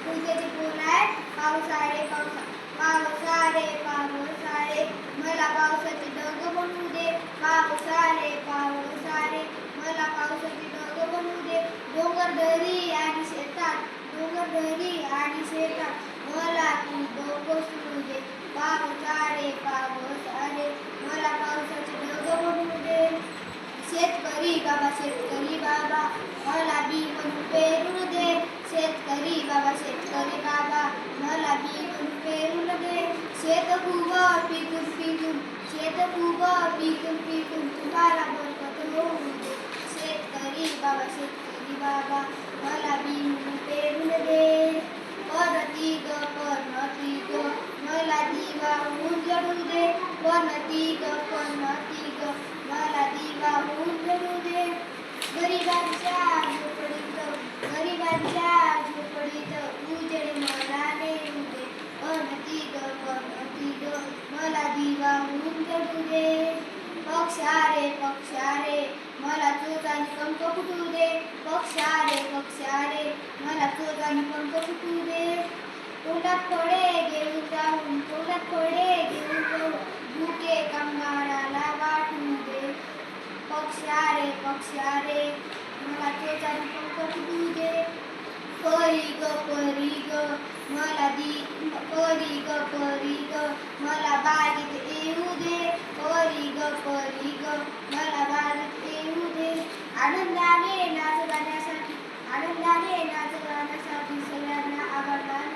पूजेची पूर्ण आहे पावसाळे पावसाळे पावसाळे मला पावसाची ढग बनवू दे पावसाळे पावसाळे मला पावसाची ढग बनवू दे डोंगरदरी आणि शेतात मला तू डोकं सुरू दे पावसाळे पावसाळे मला पावसाची ढग बनवू दे शेतकरी बाबा मला बी म्हणून पेरू दे शेतकरी बाबा मला बी म्हणून पेरू दे शेत खूप पिकून तुम्हाला बरकत होऊ दे शेतकरी बाबा मला बी म्हणून पेरू दे पनती ग मला दिवा उजळू दे पनती ग मला दिवा उजळू दे गरिबांच्या झोपडीत उजेड मला नेऊ दे पनती ग मला दिवा उजळू दे पक्षारे मला चोच आणि पंख फुटू दे पक्षारे मला चोच आणि पंख फुटू दे तोंडात फळे घेऊन जाऊन भुके कामगाराला वाटू दे पक्षारे मला चोच आणि पंख फुटू दे परी ग मला बागेत येऊ दे परी ग मला बागेत येऊ दे आनंदाने नाच गाण्यासाठी सगळ्यांना आवडणार